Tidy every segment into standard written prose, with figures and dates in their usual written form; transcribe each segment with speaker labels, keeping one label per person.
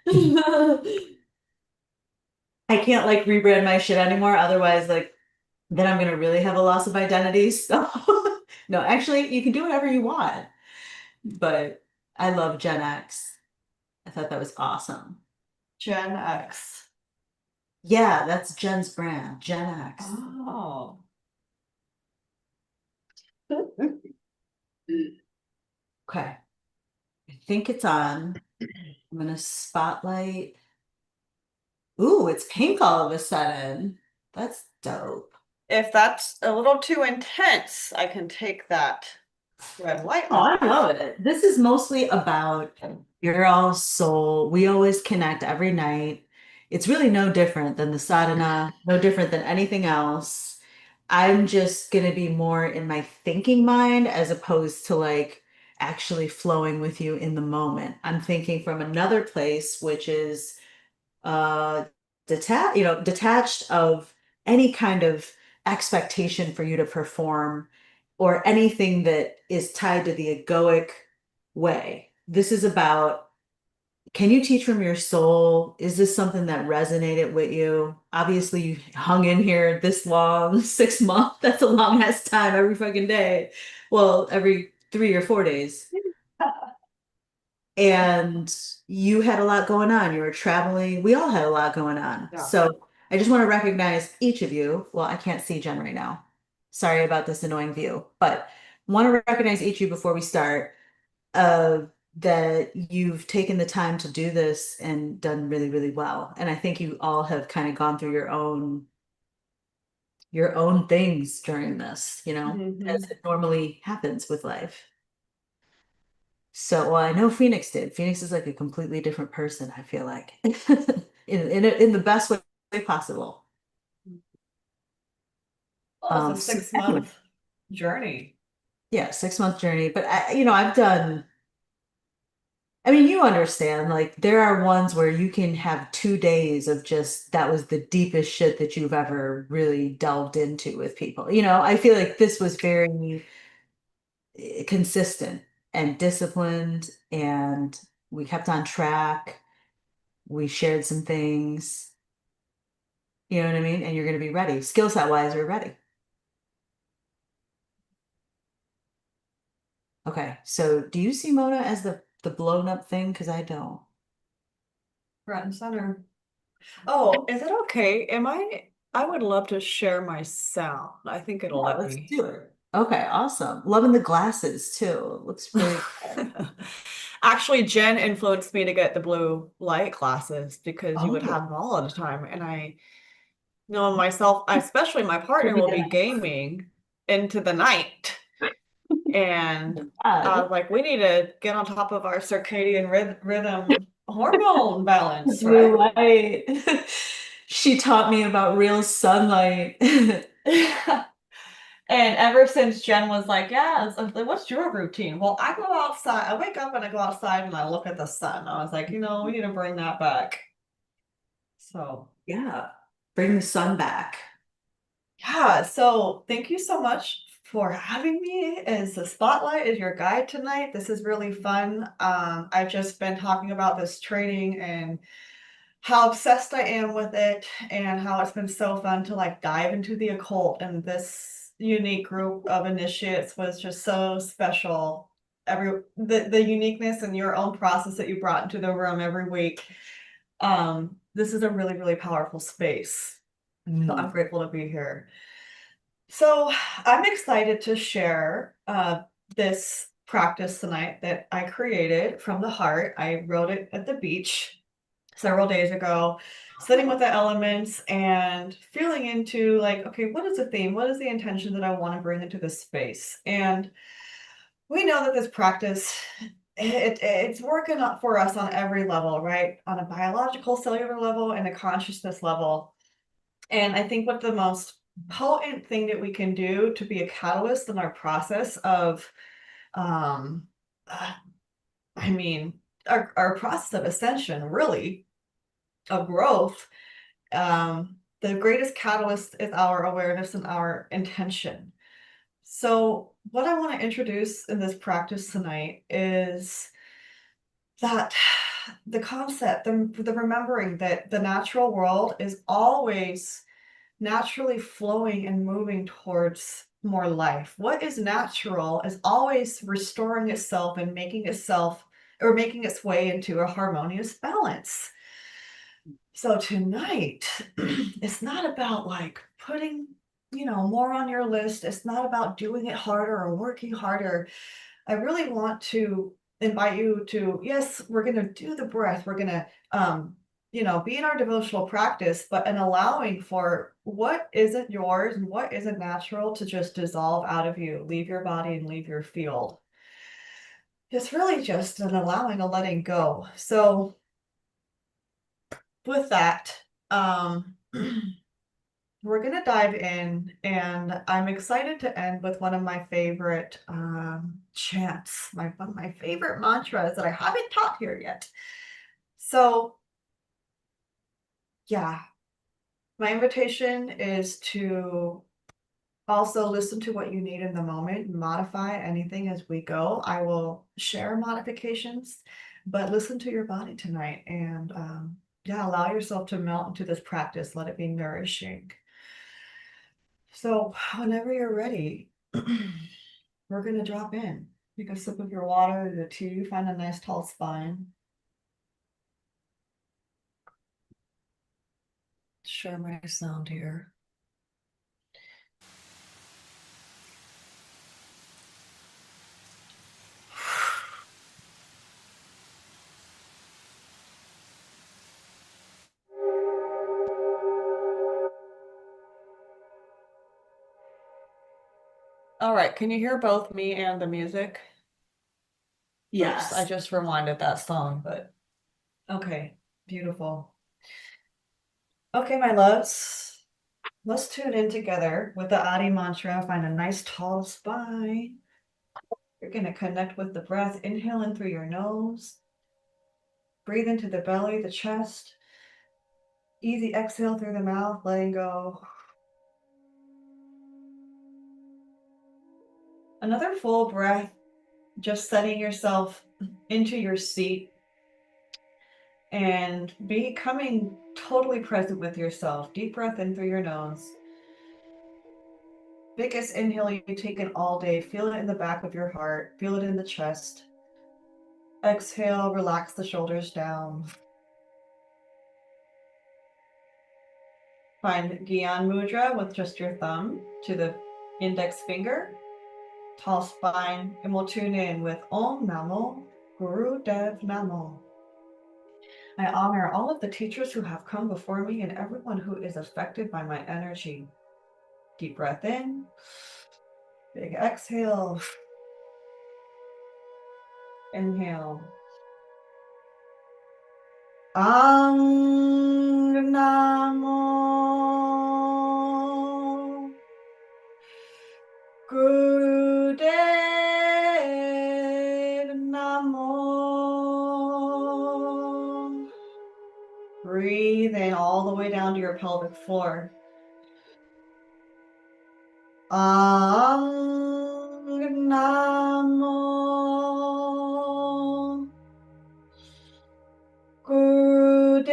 Speaker 1: I can't like rebrand my shit anymore. Otherwise, like then I'm gonna really have a loss of identity. So no, actually, you can do whatever you want. But I love Gen X. I thought that was awesome.
Speaker 2: Gen X.
Speaker 1: Yeah, that's Jen's brand, Gen X.
Speaker 2: Oh.
Speaker 1: Okay, I think it's on. I'm gonna spotlight. Ooh, it's pink all of a sudden. That's dope.
Speaker 2: If that's a little too intense, I can take that red light
Speaker 1: Oh, I
Speaker 2: off.
Speaker 1: love it. This is mostly about your all soul. We always connect every night. It's really no different than the sadhana, no different than anything else. I'm just going to be more in my thinking mind as opposed to like actually flowing with you in the moment. I'm thinking from another place, which is uh detached of any kind of expectation for you to perform or anything that is tied to the egoic way. This is about, can you teach from your soul? Is this something that resonated with you? Obviously, you hung in here this long, 6 months. That's a long ass time every fucking day. Well, every 3 or 4 days. And you had a lot going on. You were traveling. We all had a lot going on.
Speaker 2: Yeah.
Speaker 1: So I just want to recognize each of you. Well, I can't see Jen right now. Sorry about this annoying view, but want to recognize each of you before we start uh, that you've taken the time to do this and done really, really well. And I think you all have kind of gone through your own things during this, as
Speaker 2: Hmm.
Speaker 1: it normally happens with life. So, well, I know Phoenix did. Phoenix is like a completely different person, I feel like, in the best way possible.
Speaker 2: Well, it's a
Speaker 1: So
Speaker 2: six
Speaker 1: anyway,
Speaker 2: month journey.
Speaker 1: yeah, 6 month journey. But I've done, I mean, you understand, like there are ones where you can have 2 days of just that was the deepest shit that you've ever really delved into with people. I feel like this was very consistent and disciplined, and we kept on track. We shared some things. You know what I mean? And you're going to be ready. Skill set wise, you're ready. Okay. So do you see Mona as the blown up thing? Because I don't.
Speaker 2: Front and center. Oh, is it okay? I would love to share my sound. I think it'll
Speaker 1: Yeah,
Speaker 2: let
Speaker 1: let's
Speaker 2: me.
Speaker 1: do it. Okay, awesome. Loving the glasses too. It looks really good.
Speaker 2: Actually, Jen influenced me to get the blue light glasses because you would
Speaker 1: Oh,
Speaker 2: have them all the time. And I know myself, especially my partner,
Speaker 1: pretty
Speaker 2: will be
Speaker 1: nice.
Speaker 2: gaming into the night. And I
Speaker 1: God.
Speaker 2: was like, we need to get on top of our circadian rhythm hormone balance,
Speaker 1: Blue
Speaker 2: right?
Speaker 1: light. She taught me about real sunlight.
Speaker 2: And ever since Jen was like, yeah, what's your routine? Well, I go outside, I wake up and I go outside and I look at the sun. I was like, we need to bring that back. So,
Speaker 1: Yeah. Bring the sun back.
Speaker 2: yeah, so thank you so much for having me as the spotlight, as your guide tonight. This is really fun. I've just been talking about this training and how obsessed I am with it and how it's been so fun to like dive into the occult, and this unique group of initiates was just so special. The uniqueness and your own process that you brought into the room every week. This is a really, really powerful space. So I'm
Speaker 1: Mm.
Speaker 2: grateful to be here. So I'm excited to share this practice tonight that I created from the heart. I wrote it at the beach several days ago, sitting with the elements and feeling into like, okay, what is the theme? What is the intention that I want to bring into this space? And we know that this practice, it's working for us on every level, right? On a biological cellular level and a consciousness level. And I think what the most potent thing that we can do to be a catalyst in our process of, um, uh, I mean, our process of ascension, really, of growth, the greatest catalyst is our awareness and our intention. So, what I want to introduce in this practice tonight is that the concept, the remembering that the natural world is always naturally flowing and moving towards more life. What is natural is always restoring itself and making itself or making its way into a harmonious balance. So tonight, it's not about like putting, more on your list. It's not about doing it harder or working harder. I really want to invite you to, yes, we're going to do the breath. We're going to, be in our devotional practice, but in allowing for what isn't yours and what isn't natural to just dissolve out of you, leave your body and leave your field. It's really just an allowing, a letting go. So with that, we're going to dive in, and I'm excited to end with one of my favorite chants, one of my favorite mantras that I haven't taught here yet. So, yeah, my invitation is to also listen to what you need in the moment, modify anything as we go. I will share modifications, but listen to your body tonight and, yeah, allow yourself to melt into this practice. Let it be nourishing. So whenever you're ready, we're going to drop in. Take a sip of your water, the tea, find a nice tall spine. Share my sound here. All right, can you hear both me and the music?
Speaker 1: Yes.
Speaker 2: Oops, I just rewinded that song, but okay, beautiful. Okay, my loves, let's tune in together with the Adi mantra. Find a nice tall spine. You're going to connect with the breath. Inhale in through your nose. Breathe into the belly, the chest. Easy exhale through the mouth, letting go. Another full breath, just setting yourself into your seat and becoming totally present with yourself. Deep breath in through your nose. Biggest inhale you've taken all day. Feel it in the back of your heart. Feel it in the chest. Exhale, relax the shoulders down. Find Gyan Mudra with just your thumb to the index finger. Tall spine, and we'll tune in with Om Namo Guru Dev Namo. I honor all of the teachers who have come before me and everyone who is affected by my energy. Deep breath in, big exhale, inhale. Om Namo Guru Dev Namo. Breathe in all the way down to your pelvic floor. Namo Gurudev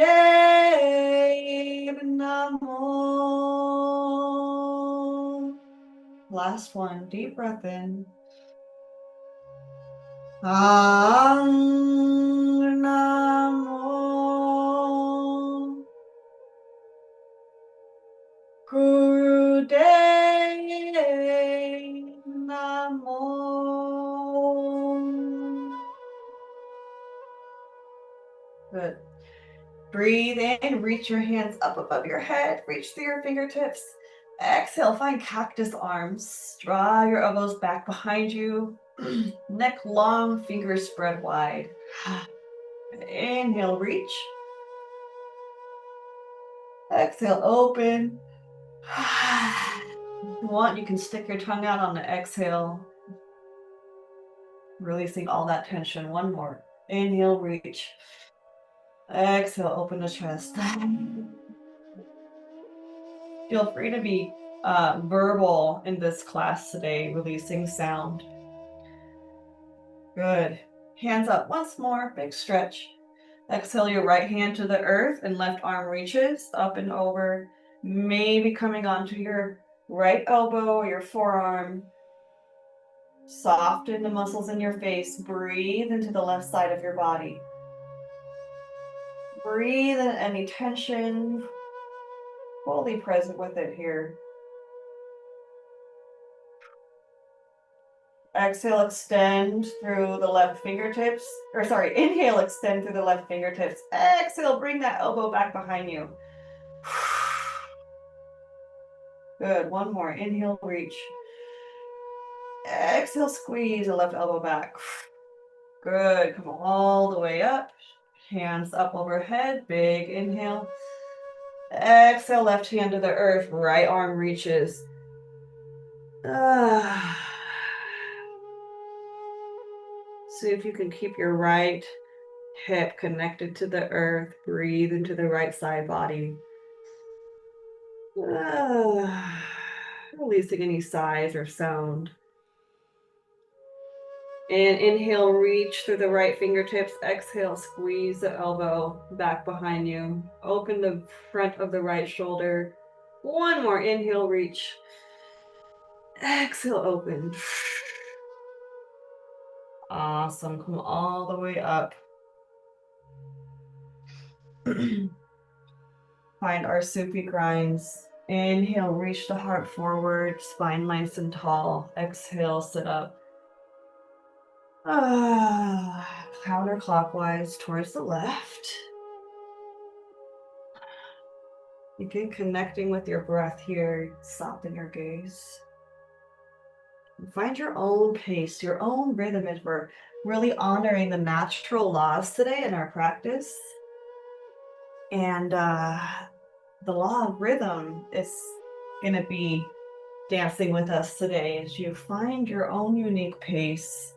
Speaker 2: Namo. Last one, deep breath in. Namo Gurudev Namo. Good. Breathe in, reach your hands up above your head, reach through your fingertips. Exhale, find cactus arms. Draw your elbows back behind you. Neck long, fingers spread wide. Inhale, reach. Exhale, open. If you want, you can stick your tongue out on the exhale, releasing all that tension. One more. Inhale, reach. Exhale, open the chest. Feel free to be verbal in this class today, releasing sound. Good. Hands up once more, big stretch. Exhale your right hand to the earth and left arm reaches up and over, maybe coming onto your right elbow or your forearm. Soften the muscles in your face. Breathe into the left side of your body. Breathe in any tension, fully present with it here. Exhale, extend through the left fingertips. Or sorry, inhale, extend through the left fingertips. Exhale, bring that elbow back behind you. Good, one more. Inhale, reach. Exhale, squeeze the left elbow back. Good, come all the way up. Hands up overhead, big inhale. Exhale, left hand to the earth, right arm reaches. See if you can keep your right hip connected to the earth. Breathe into the right side body. Releasing any sighs or sound. And inhale, reach through the right fingertips. Exhale, squeeze the elbow back behind you. Open the front of the right shoulder. One more inhale, reach. Exhale, open. Awesome. Come all the way up. Find our soupy grinds. Inhale, reach the heart forward, spine nice and tall. Exhale, sit up. Counterclockwise towards the left. Begin connecting with your breath here. Soften your gaze. Find your own pace, your own rhythm as we're really honoring the natural laws today in our practice. And the law of rhythm is going to be dancing with us today as you find your own unique pace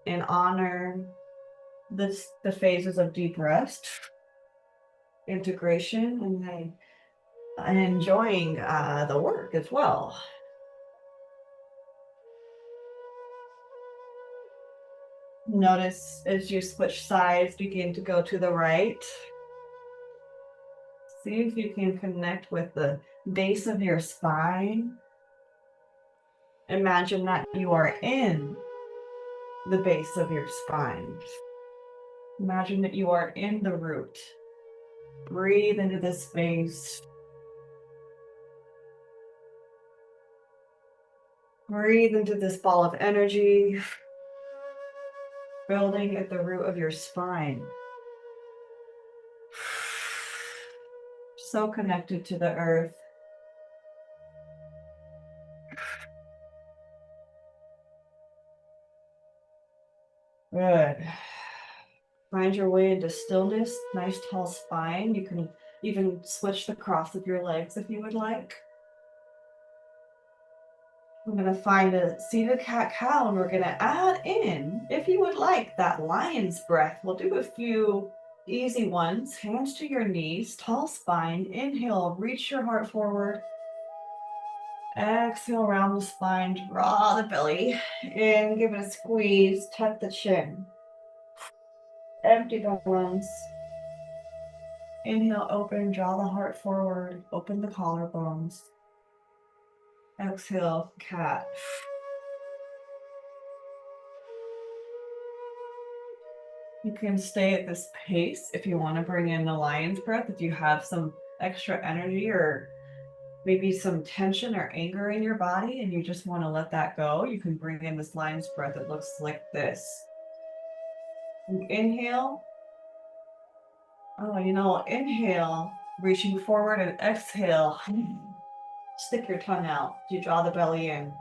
Speaker 2: and honor the phases of deep rest, integration, and enjoying the work as well. Notice as you switch sides, begin to go to the right. See if you can connect with the base of your spine. Imagine that you are in the base of your spine. Imagine that you are in the root. Breathe into this space. Breathe into this ball of energy, building at the root of your spine. So connected to the earth. Good. Find your way into stillness, nice tall spine. You can even switch the cross of your legs if you would like. I'm going to find a seated cat-cow and we're going to add in, if you would like, that lion's breath. We'll do a few easy ones. Hands to your knees, tall spine. Inhale, reach your heart forward. Exhale, round the spine, draw the belly in, give it a squeeze, tuck the chin. Empty the lungs. Inhale, open, draw the heart forward, open the collarbones. Exhale, cat. You can stay at this pace if you want to bring in the lion's breath, if you have some extra energy or maybe some tension or anger in your body and you just want to let that go, you can bring in this lion's breath. It looks like this. Inhale. Inhale, reaching forward, and exhale. Stick your tongue out. You draw the belly in.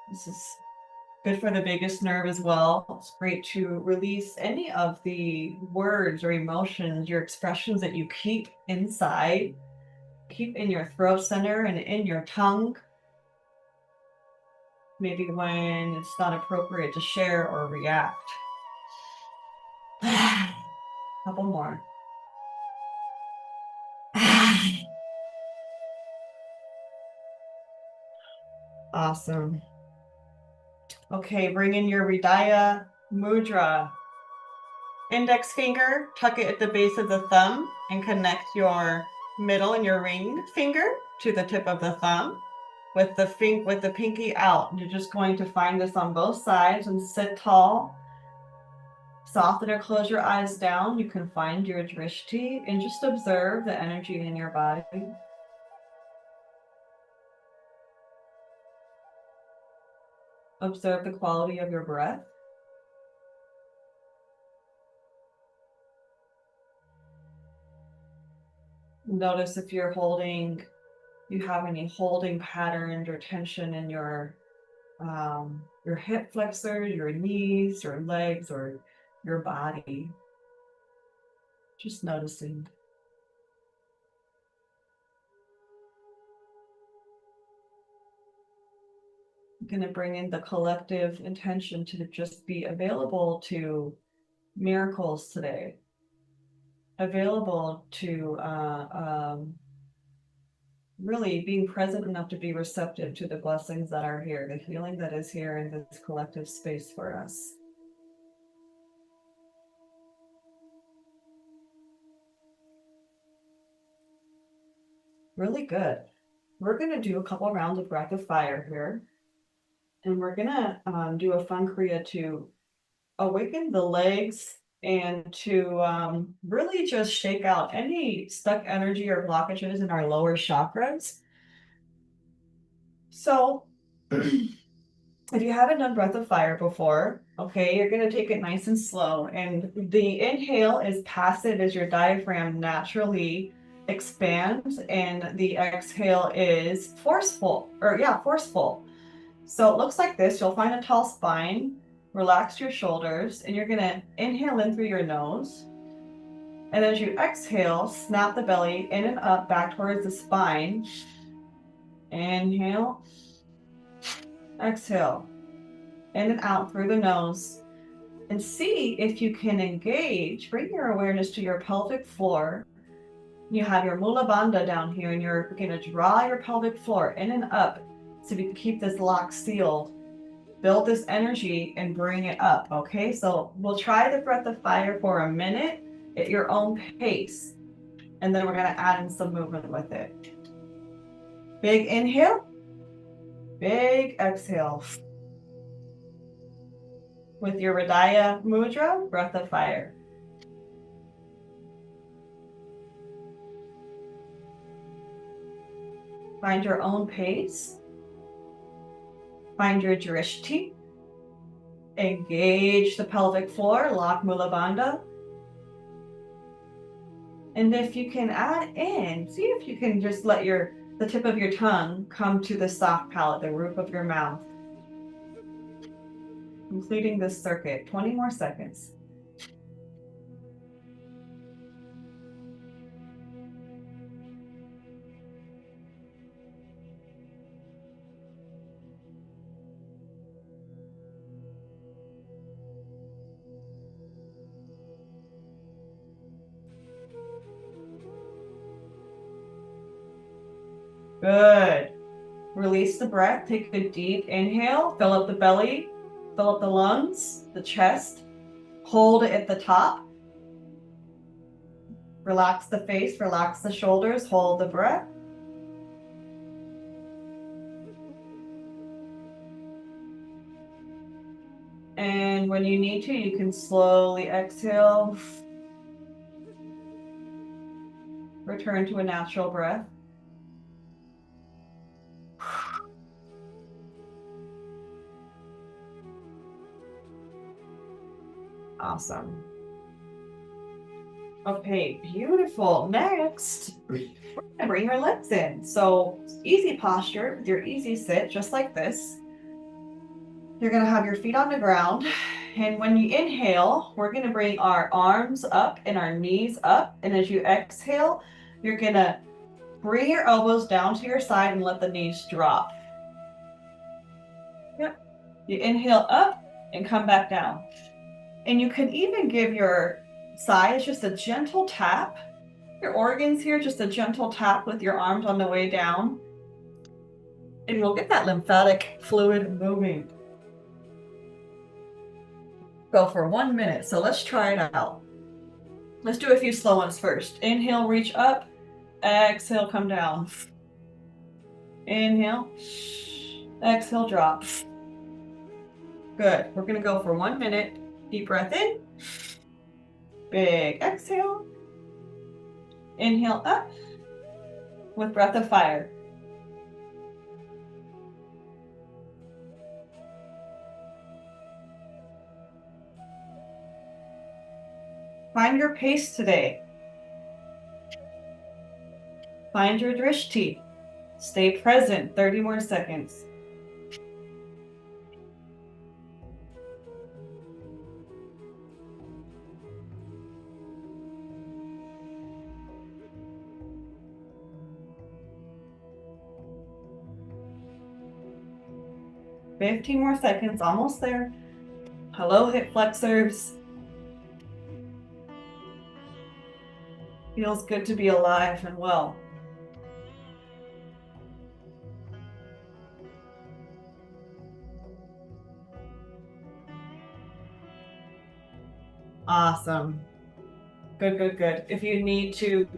Speaker 2: This is good for the vagus nerve as well. It's great to release any of the words or emotions, your expressions that you keep inside, keep in your throat center and in your tongue. Maybe when it's not appropriate to share or react. Couple more. Awesome. Okay, bring in your Hridaya Mudra. Index finger, tuck it at the base of the thumb and connect your middle and your ring finger to the tip of the thumb with the pinky out. You're just going to find this on both sides and sit tall. Soften or close your eyes down. You can find your drishti and just observe the energy in your body. Observe the quality of your breath. Notice if you have any holding patterns or tension in your hip flexors, your knees, your legs, or your body. Just noticing. I'm going to bring in the collective intention to just be available to miracles today. Available to really being present enough to be receptive to the blessings that are here, the healing that is here in this collective space for us. Really good. We're going to do a couple rounds of breath of fire here. And we're going to do a fun Kriya to awaken the legs and to really just shake out any stuck energy or blockages in our lower chakras. So if you haven't done breath of fire before, okay, you're going to take it nice and slow. And the inhale is passive as your diaphragm naturally expands, and the exhale is forceful. So it looks like this. You'll find a tall spine, relax your shoulders, and you're going to inhale in through your nose. And as you exhale, snap the belly in and up back towards the spine. Inhale, exhale, in and out through the nose. And see if you can engage, bring your awareness to your pelvic floor. You have your Mula Bandha down here, and you're going to draw your pelvic floor in and up so we can keep this lock sealed. Build this energy and bring it up, okay? So we'll try the breath of fire for a minute at your own pace, and then we're going to add in some movement with it. Big inhale, big exhale. With your Hridaya Mudra, breath of fire. Find your own pace. Find your drishti. Engage the pelvic floor, lock Mula Bandha. And if you can add in, see if you can just let the tip of your tongue come to the soft palate, the roof of your mouth. Completing this circuit, 20 more seconds. Good. Release the breath. Take a deep inhale. Fill up the belly. Fill up the lungs, the chest. Hold it at the top. Relax the face. Relax the shoulders. Hold the breath. And when you need to, you can slowly exhale. Return to a natural breath. Awesome. Okay, beautiful. Next, we're gonna bring your legs in. So easy posture with your easy sit, just like this. You're gonna have your feet on the ground. And when you inhale, we're gonna bring our arms up and our knees up. And as you exhale, you're gonna bring your elbows down to your side and let the knees drop. Yep. You inhale up and come back down. And you can even give your sides just a gentle tap. Your organs here, just a gentle tap with your arms on the way down. and we'll get that lymphatic fluid moving. Go for 1 minute. So let's try it out. Let's do a few slow ones first. Inhale, reach up. Exhale, come down. Inhale. Exhale, drop. Good. We're going to go for 1 minute. Deep breath in. Big exhale. Inhale up with breath of fire. Find your pace today. Find your drishti. Stay present. 30 more seconds. $15 more seconds, almost there. Hello, hip flexors. Feels good to be alive and well. Awesome. Good, good, good. If you need to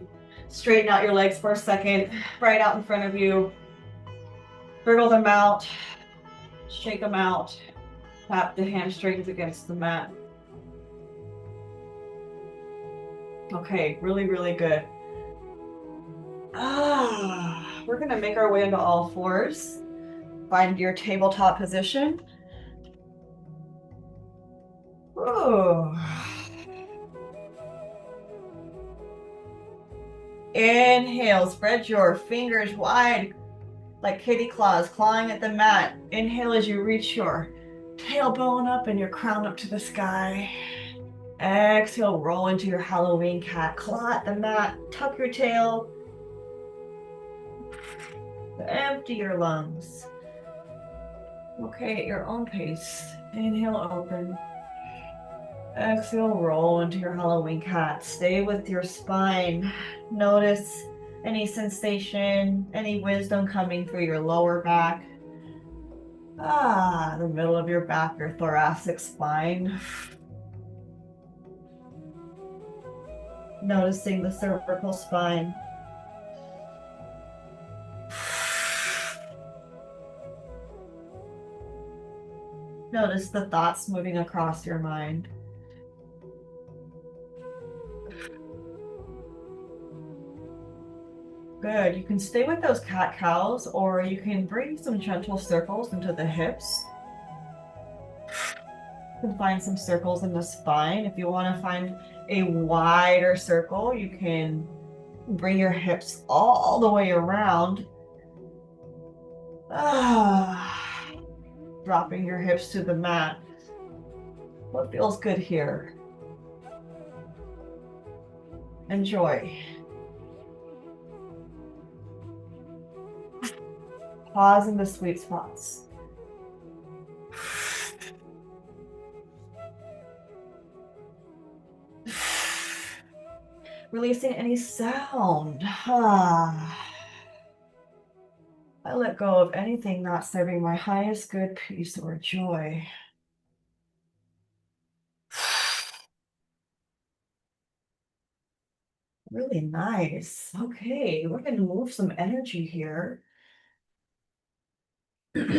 Speaker 2: straighten out your legs for a second, right out in front of you, wriggle them out, shake them out, tap the hamstrings against the mat. Okay, really, really good. We're gonna make our way into all fours. Find your tabletop position. Ooh. Inhale, spread your fingers wide like kitty claws, clawing at the mat. Inhale as you reach your tailbone up and your crown up to the sky. Exhale, roll into your Halloween cat. Claw at the mat, tuck your tail. Empty your lungs. Okay, at your own pace. Inhale, open. Exhale, roll into your Halloween cat. Stay with your spine. Notice any sensation, any wisdom coming through your lower back. The middle of your back, your thoracic spine. Noticing the cervical spine. Notice the thoughts moving across your mind. Good. You can stay with those cat-cows, or you can bring some gentle circles into the hips. You can find some circles in the spine. If you want to find a wider circle, you can bring your hips all the way around. Dropping your hips to the mat. What feels good here? Enjoy. Pause in the sweet spots. Releasing any sound. I let go of anything not serving my highest good, peace, or joy. Really nice. Okay, we're going to move some energy here. We're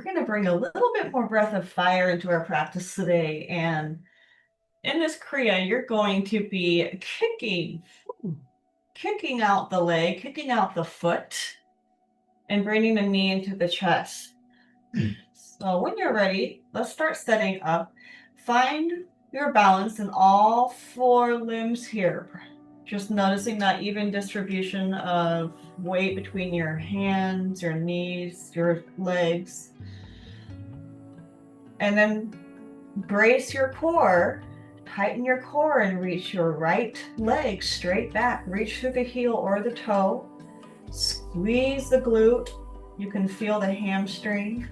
Speaker 2: going to bring a little bit more breath of fire into our practice today. And in this Kriya, you're going to be kicking out the leg, kicking out the foot, and bringing the knee into the chest. So when you're ready, let's start setting up. Find your balance in all four limbs here. Just noticing that even distribution of weight between your hands, your knees, your legs. And then brace your core, tighten your core and reach your right leg straight back. Reach through the heel or the toe. Squeeze the glute. You can feel the hamstring.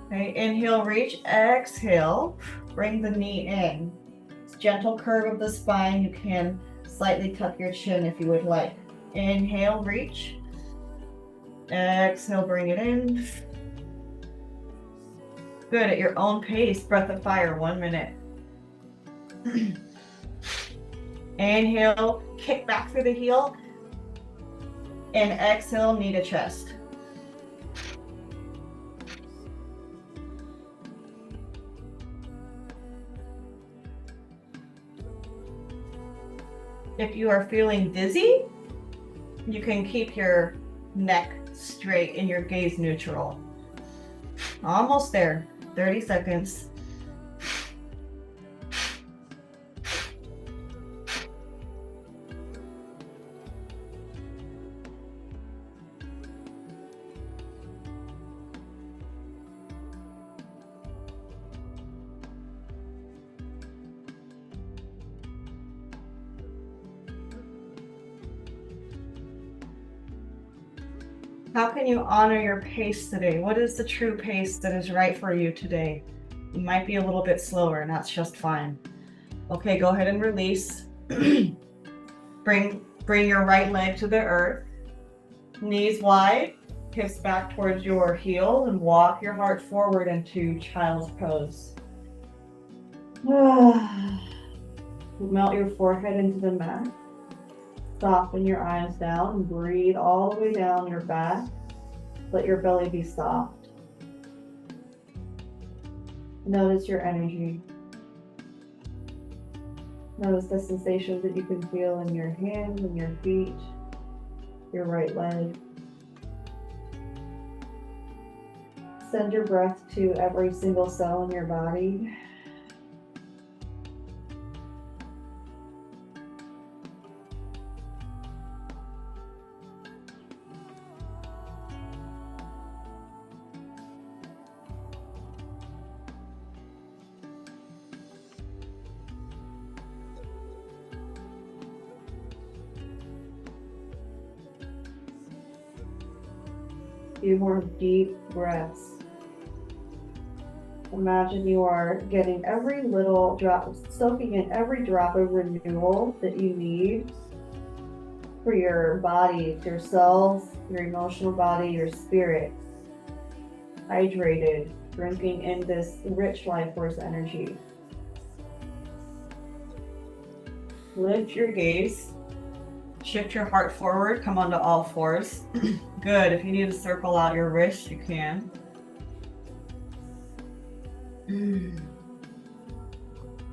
Speaker 2: Okay, inhale, reach, exhale, bring the knee in. Gentle curve of the spine. You can slightly tuck your chin if you would like. Inhale, reach. Exhale, bring it in. Good, at your own pace, breath of fire, 1 minute. Inhale, kick back through the heel. And exhale, knee to chest. If you are feeling dizzy, you can keep your neck straight and your gaze neutral. Almost there. 30 seconds. How can you honor your pace today? What is the true pace that is right for you today? You might be a little bit slower, and that's just fine. Okay, go ahead and release. Bring your right leg to the earth. Knees wide, hips back towards your heels, and walk your heart forward into child's pose. Melt your forehead into the mat. Soften your eyes down and breathe all the way down your back. Let your belly be soft. Notice your energy. Notice the sensations that you can feel in your hands and your feet, your right leg. Send your breath to every single cell in your body. Few more deep breaths. Imagine you are getting every little drop, soaking in every drop of renewal that you need for your body, your cells, your emotional body, your spirit. Hydrated, drinking in this rich life force energy. Lift your gaze. Shift your heart forward, come onto all fours. Good, if you need to circle out your wrist, you can.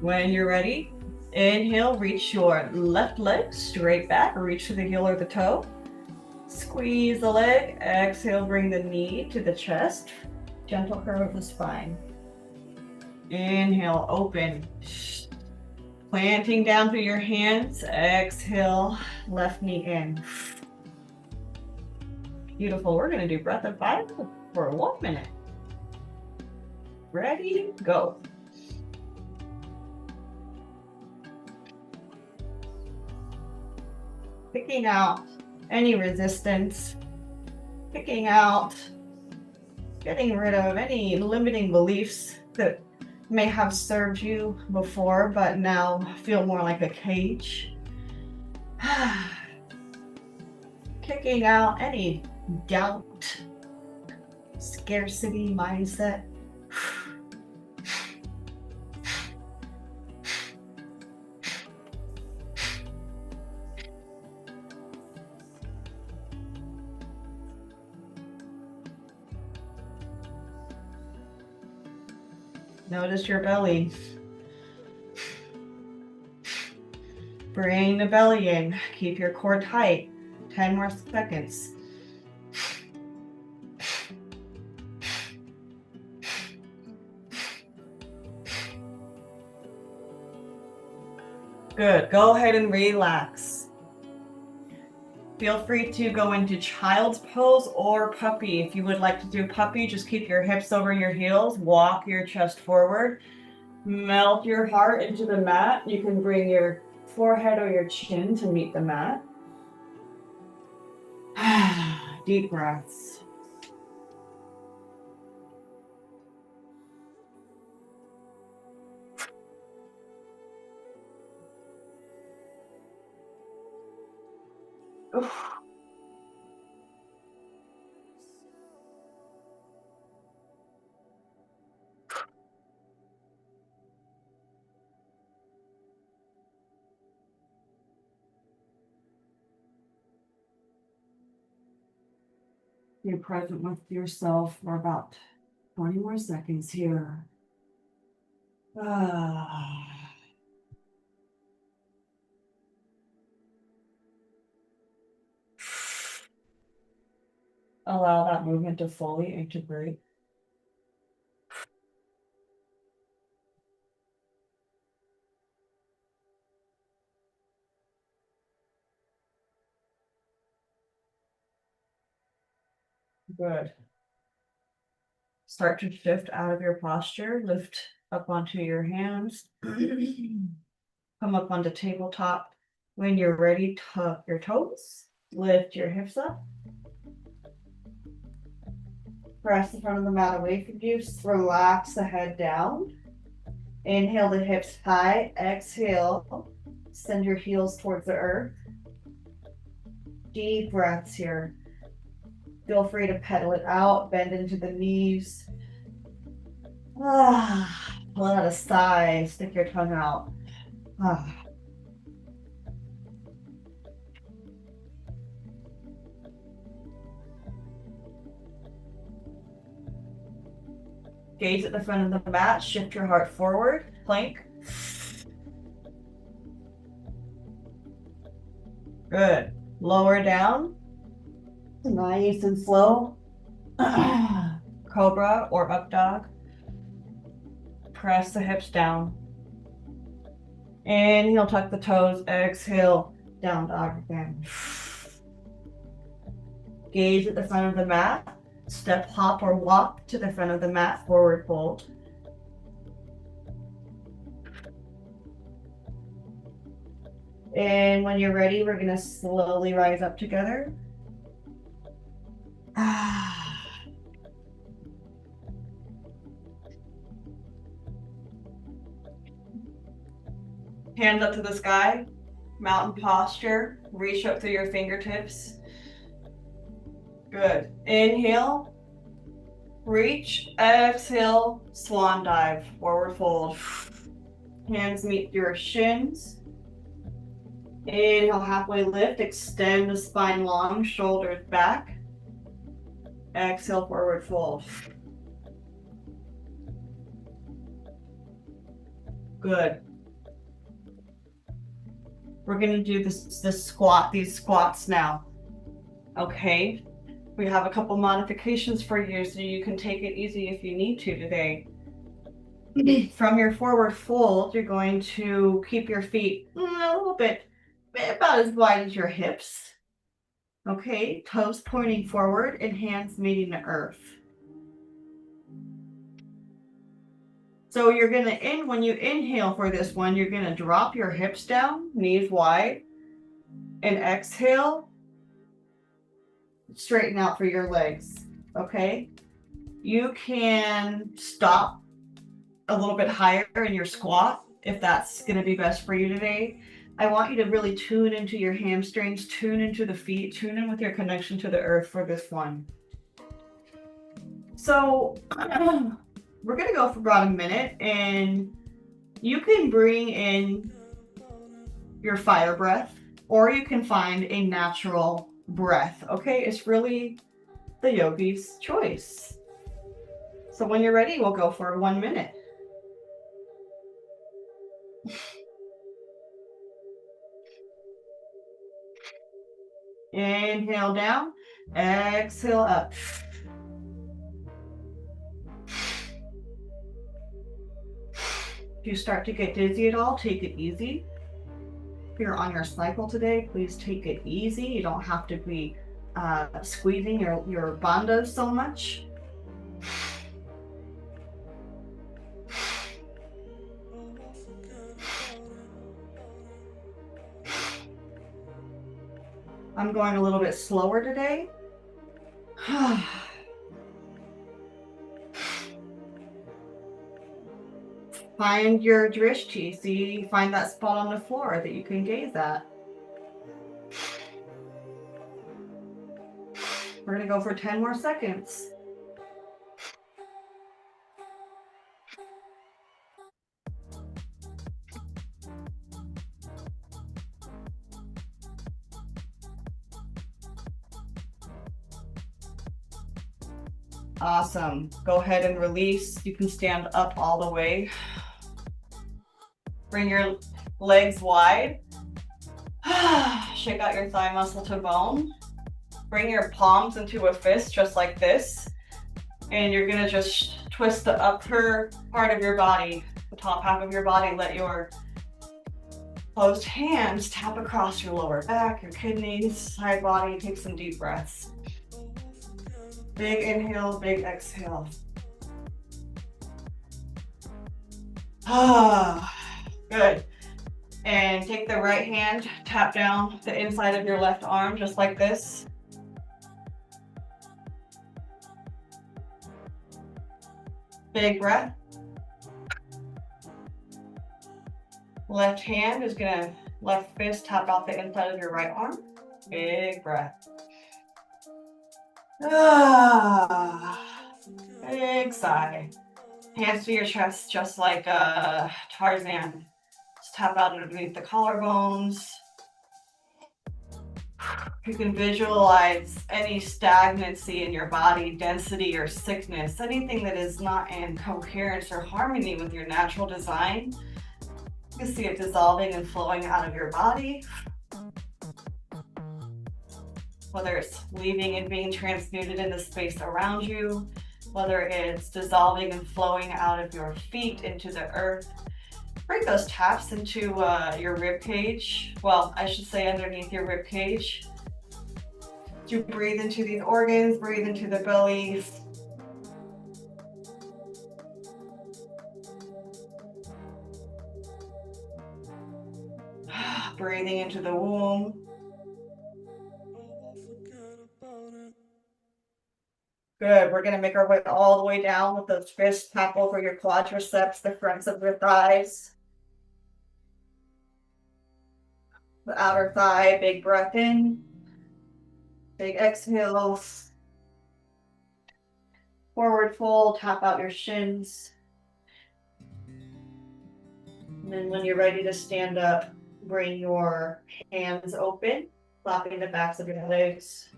Speaker 2: When you're ready, inhale, reach your left leg straight back, reach to the heel or the toe. Squeeze the leg, exhale, bring the knee to the chest. Gentle curve of the spine. Inhale, open. Planting down through your hands, exhale, left knee in. Beautiful. We're going to do breath of fire for 1 minute. Ready, go. Picking out any resistance, picking out, getting rid of any limiting beliefs that may have served you before, but now feel more like a cage. Kicking out any doubt, scarcity mindset. Notice your belly. Bring the belly in. Keep your core tight. 10 more seconds. Good. Go ahead and relax. Feel free to go into child's pose or puppy. If you would like to do puppy, just keep your hips over your heels. Walk your chest forward. Melt your heart into the mat. You can bring your forehead or your chin to meet the mat. Deep breaths. Oof. Be present with yourself for about 20 more seconds here. Allow that movement to fully integrate. Good. Start to shift out of your posture. Lift up onto your hands. Come up onto tabletop. When you're ready, tuck your toes. Lift your hips up. Press the front of the mat away from you. Relax the head down. Inhale the hips high. Exhale. Send your heels towards the earth. Deep breaths here. Feel free to pedal it out. Bend into the knees. Pull out a sigh. Stick your tongue out. Gaze at the front of the mat. Shift your heart forward. Plank. Good. Lower down. Nice and slow. Cobra or up dog. Press the hips down. Inhale, tuck the toes. Exhale, down dog again. Gaze at the front of the mat. Step, hop, or walk to the front of the mat. Forward fold. And when you're ready, we're going to slowly rise up together. Hands up to the sky. Mountain posture. Reach up through your fingertips. Good. Inhale. Reach. Exhale. Swan dive. Forward fold. Hands meet your shins. Inhale, halfway lift. Extend the spine long. Shoulders back. Exhale, forward fold. Good. We're going to do these squats now. Okay. We have a couple modifications for you so you can take it easy if you need to today. From your forward fold, you're going to keep your feet a little bit, about as wide as your hips. Okay, toes pointing forward and hands meeting the earth. So you're going to, when you inhale for this one, you're going to drop your hips down, knees wide, and exhale, straighten out for your legs. Okay, you can stop a little bit higher in your squat if that's going to be best for you today. I want you to really tune into your hamstrings, tune into the feet, tune in with your connection to the earth for this one. So we're going to go for about a minute, and you can bring in your fire breath, or you can find a natural breath. Okay, it's really the yogi's choice. So when you're ready, we'll go for 1 minute. Inhale down, exhale up. If you start to get dizzy at all, take it easy. If you're on your cycle today, please take it easy. You don't have to be squeezing your bandhas so much. I'm going a little bit slower today. Find your drishti. See, find that spot on the floor that you can gaze at. We're going to go for 10 more seconds. Awesome. Go ahead and release. You can stand up all the way. Bring your legs wide. Shake out your thigh muscle to bone. Bring your palms into a fist just like this. And you're gonna just twist the upper part of your body, the top half of your body. Let your closed hands tap across your lower back, your kidneys, side body. Take some deep breaths. Big inhale, big exhale. Good. And take the right hand, tap down the inside of your left arm just like this. Big breath. Left hand is gonna, left fist tap out the inside of your right arm. Big breath. Big sigh. Hands to your chest just like Tarzan. Just tap out underneath the collarbones. You can visualize any stagnancy in your body, density or sickness, anything that is not in coherence or harmony with your natural design. You can see it dissolving and flowing out of your body. Whether it's leaving and being transmuted in the space around you, whether it's dissolving and flowing out of your feet into the earth. Bring those taps into your rib cage. Well, I should say underneath your rib cage. You breathe into these organs, breathe into the belly. Breathing into the womb. Good. We're going to make our way all the way down with those fists. Tap over your quadriceps, the fronts of your thighs. The outer thigh, big breath in. Big exhale. Forward fold, tap out your shins. And then when you're ready to stand up, bring your hands open, clapping the backs of your legs.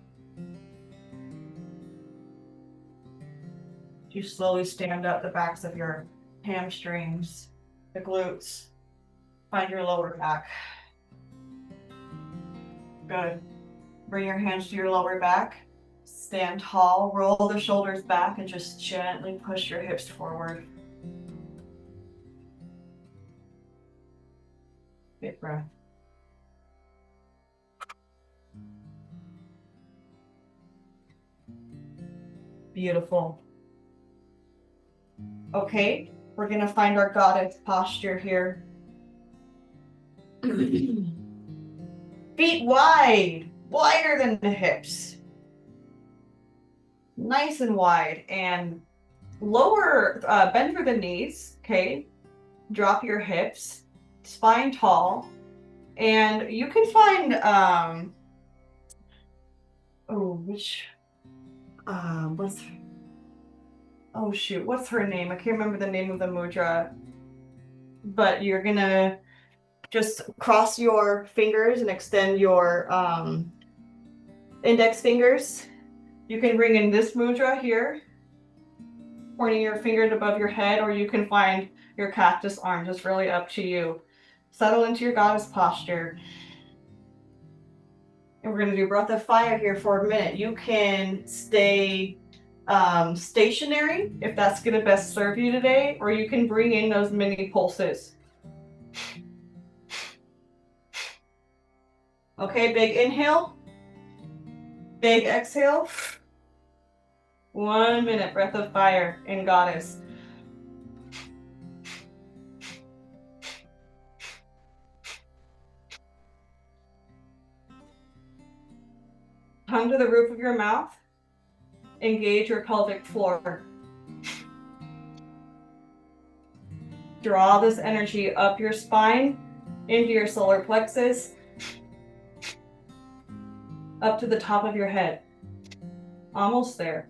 Speaker 2: You slowly stand up the backs of your hamstrings, the glutes. Find your lower back. Good. Bring your hands to your lower back. Stand tall, roll the shoulders back, and just gently push your hips forward. Big breath. Beautiful. Okay, we're gonna find our goddess posture here. Feet wide, wider than the hips. Nice and wide, and lower, bend through the knees, okay? Drop your hips, spine tall, and you can find, what's her name? I can't remember the name of the mudra, but you're gonna just cross your fingers and extend your index fingers. You can bring in this mudra here, pointing your fingers above your head, or you can find your cactus arms. It's really up to you. Settle into your goddess posture. And we're going to do breath of fire here for a minute. You can stay stationary if that's going to best serve you today, or you can bring in those mini pulses. Okay, big inhale, big exhale. 1 minute, breath of fire in goddess. Tongue to the roof of your mouth. Engage your pelvic floor. Draw this energy up your spine, into your solar plexus, up to the top of your head. Almost there.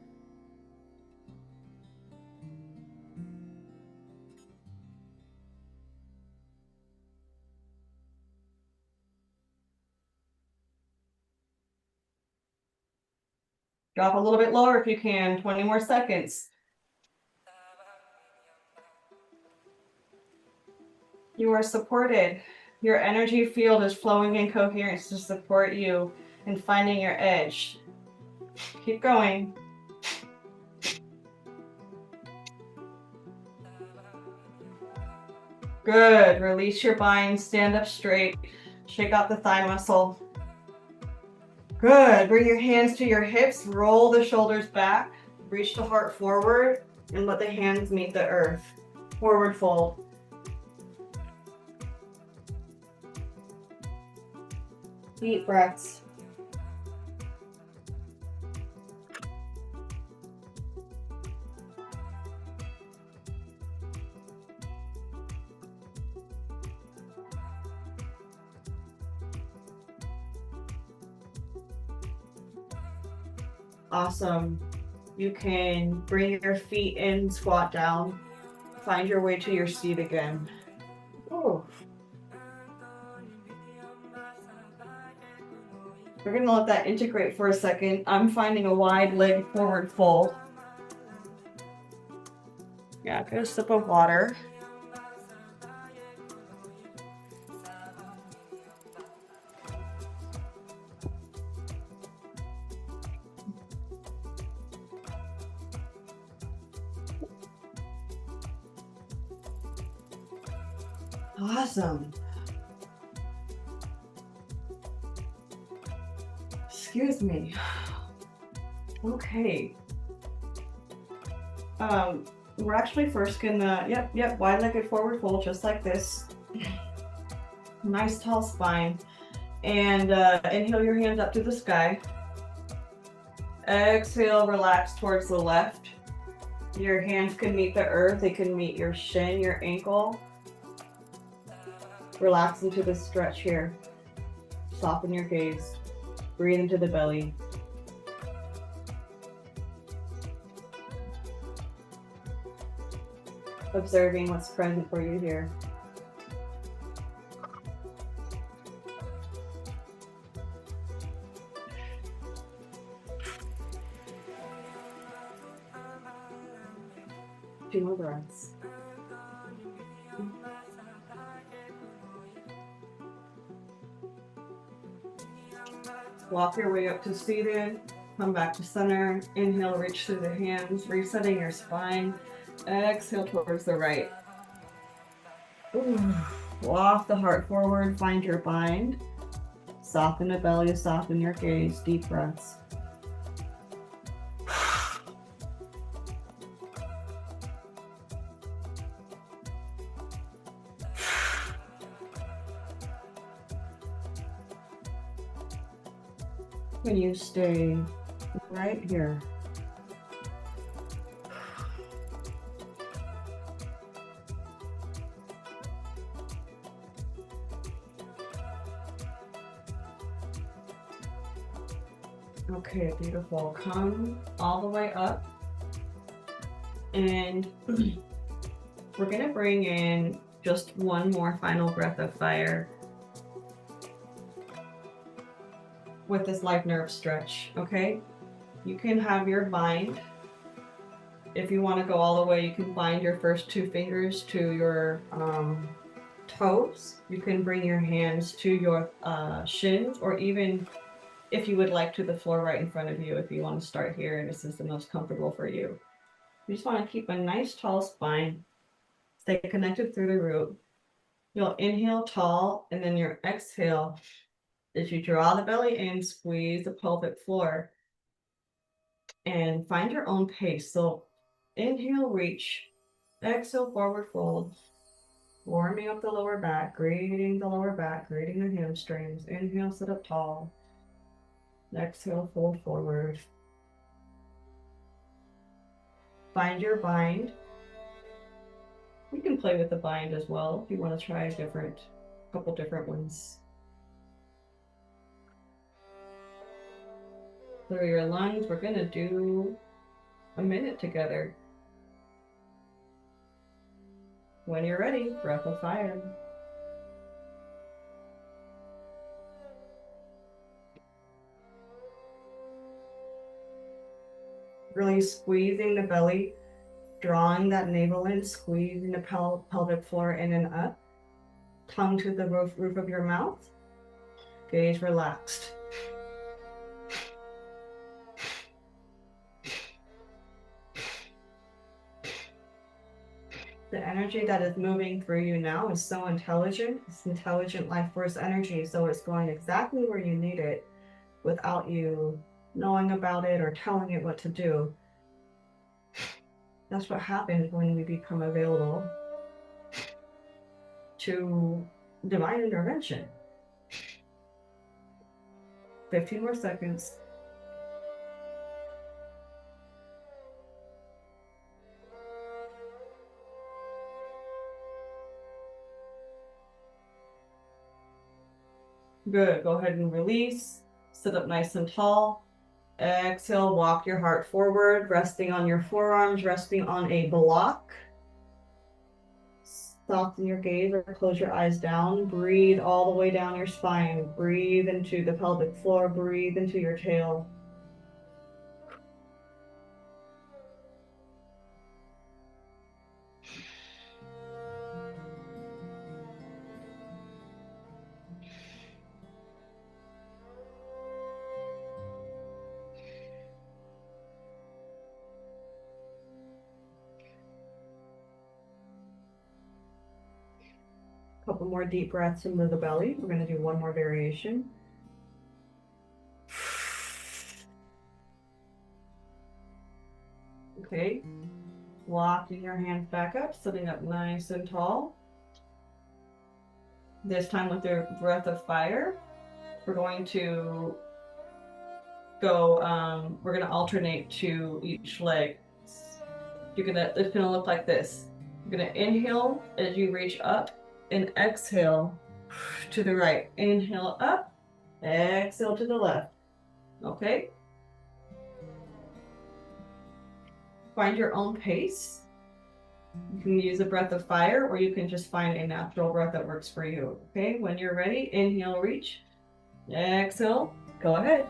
Speaker 2: Drop a little bit lower if you can, 20 more seconds. You are supported. Your energy field is flowing in coherence to support you in finding your edge. Keep going. Good. Release your bind, stand up straight, shake out the thigh muscle. Good. Bring your hands to your hips, roll the shoulders back, reach the heart forward, and let the hands meet the earth. Forward fold. Deep breaths. Awesome. You can bring your feet in, squat down, find your way to your seat again. Ooh. We're gonna let that integrate for a second. I'm finding a wide leg forward fold. Yeah, get a sip of water. Awesome. Excuse me. Okay. We're actually first gonna, yep, wide-legged forward fold, just like this. Nice tall spine. And inhale your hands up to the sky. Exhale, relax towards the left. Your hands can meet the earth. They can meet your shin, your ankle. Relax into the stretch here. Soften your gaze. Breathe into the belly. Observing what's present for you here. Two more breaths. Walk your way up to seated. Come back to center. Inhale, reach through the hands, resetting your spine. Exhale towards the right. Ooh. Walk the heart forward, find your bind. Soften the belly, soften your gaze, deep breaths. When you stay right here. Okay, beautiful. Come all the way up. And we're gonna bring in just one more final breath of fire with this life nerve stretch, okay? You can have your bind. If you want to go all the way, you can bind your first two fingers to your toes. You can bring your hands to your shins, or even if you would like to the floor right in front of you, if you want to start here and this is the most comfortable for you. You just want to keep a nice tall spine. Stay connected through the root. You'll inhale tall, and then your exhale, as you draw the belly in, squeeze the pelvic floor, and find your own pace. So inhale, reach. Exhale, forward fold. Warming up the lower back, greeting the lower back, greeting the hamstrings. Inhale, sit up tall. Exhale, fold forward. Find your bind. You can play with the bind as well if you want to try a couple different ones. Through your lungs, we're gonna do a minute together. When you're ready, breath of fire. Really squeezing the belly, drawing that navel in, squeezing the pelvic floor in and up. Tongue to the roof of your mouth. Gaze relaxed. The energy that is moving through you now is so intelligent. It's intelligent life force energy. So it's going exactly where you need it without you knowing about it or telling it what to do. That's what happens when we become available to divine intervention. 15 more seconds. Good. Go ahead and release. Sit up nice and tall. Exhale, walk your heart forward, resting on your forearms, resting on a block. Soften your gaze or close your eyes down. Breathe all the way down your spine. Breathe into the pelvic floor. Breathe into your tail. Couple more deep breaths into the belly. We're going to do one more variation. Okay. Walking your hands back up, sitting up nice and tall. This time with your breath of fire, we're going to we're going to alternate to each leg. It's going to look like this. You're going to inhale as you reach up and exhale to the right. Inhale up, exhale to the left. Okay? Find your own pace. You can use a breath of fire, or you can just find a natural breath that works for you. Okay? When you're ready, inhale, reach. Exhale, go ahead.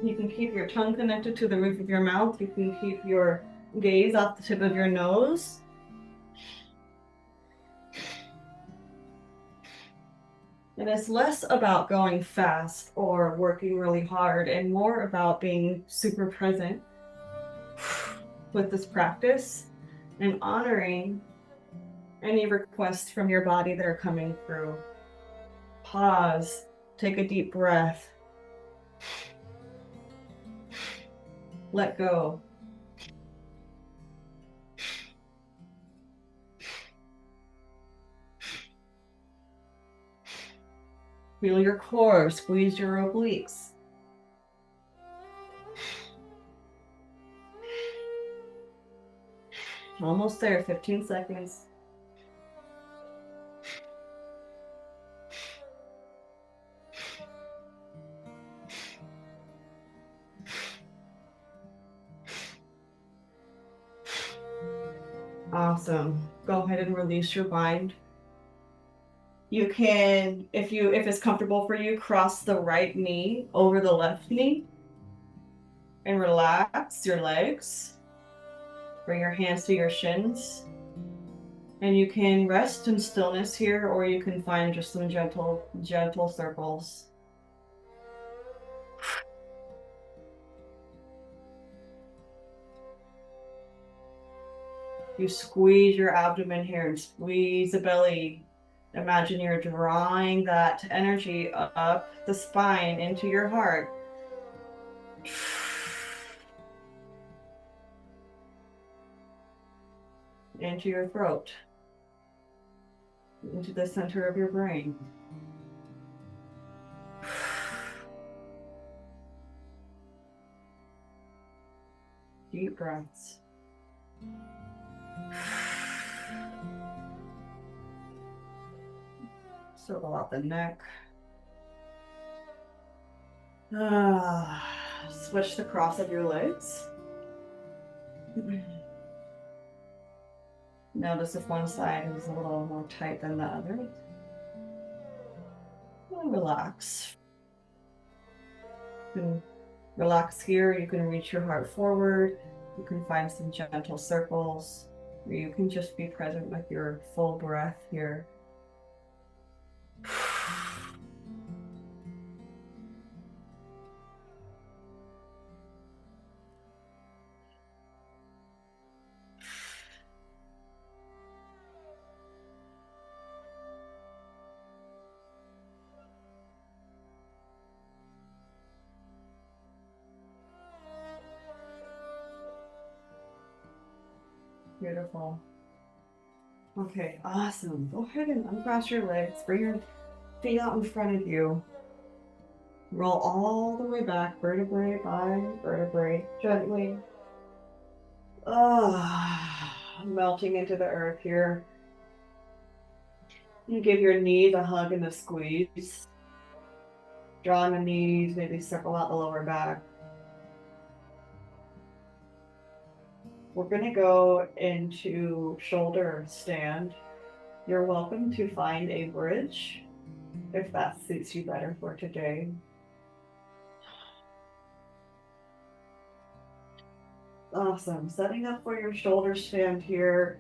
Speaker 2: You can keep your tongue connected to the roof of your mouth. You can keep your gaze off the tip of your nose. And it's less about going fast or working really hard and more about being super present with this practice and honoring any requests from your body that are coming through. Pause, take a deep breath, let go. Feel your core, squeeze your obliques. Almost there, 15 seconds. Awesome. Go ahead and release your mind. You can, if it's comfortable for you, cross the right knee over the left knee and relax your legs. Bring your hands to your shins. And you can rest in stillness here, or you can find just some gentle circles. You squeeze your abdomen here and squeeze the belly. Imagine you're drawing that energy up the spine into your heart. Into your throat. Into the center of your brain. Deep breaths. Circle out the neck. Switch the cross of your legs. Notice if one side is a little more tight than the other. And relax. You can relax here. You can reach your heart forward. You can find some gentle circles where you can just be present with your full breath here. Beautiful. Okay, awesome. Go ahead and uncross your legs. Bring your feet out in front of you. Roll all the way back, vertebrae by vertebrae, gently. Melting into the earth here. You give your knees a hug and a squeeze. Draw the knees, maybe circle out the lower back. We're going to go into shoulder stand. You're welcome to find a bridge if that suits you better for today. Awesome. Setting up for your shoulder stand here.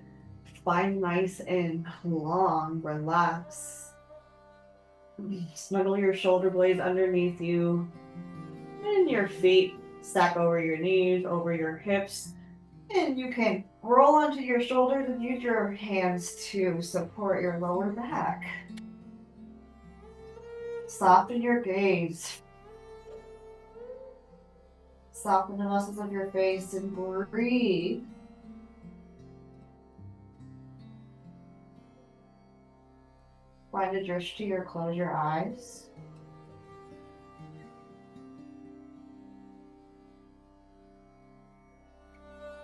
Speaker 2: Spine nice and long. Relax. Snuggle your shoulder blades underneath you. And your feet stack over your knees, over your hips. And you can roll onto your shoulders and use your hands to support your lower back. Soften your gaze. Soften the muscles of your face and breathe. Find a drishti or close your eyes.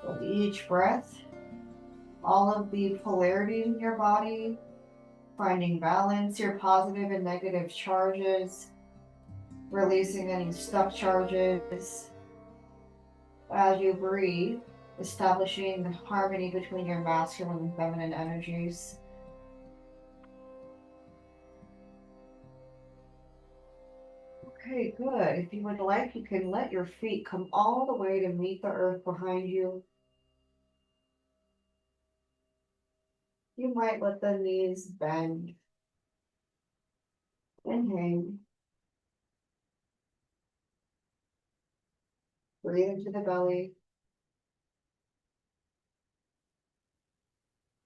Speaker 2: With each breath, all of the polarity in your body, finding balance, your positive and negative charges, releasing any stuck charges. As you breathe, establishing the harmony between your masculine and feminine energies. Okay, good. If you would like, you can let your feet come all the way to meet the earth behind you. You might let the knees bend and hang. Breathe into the belly.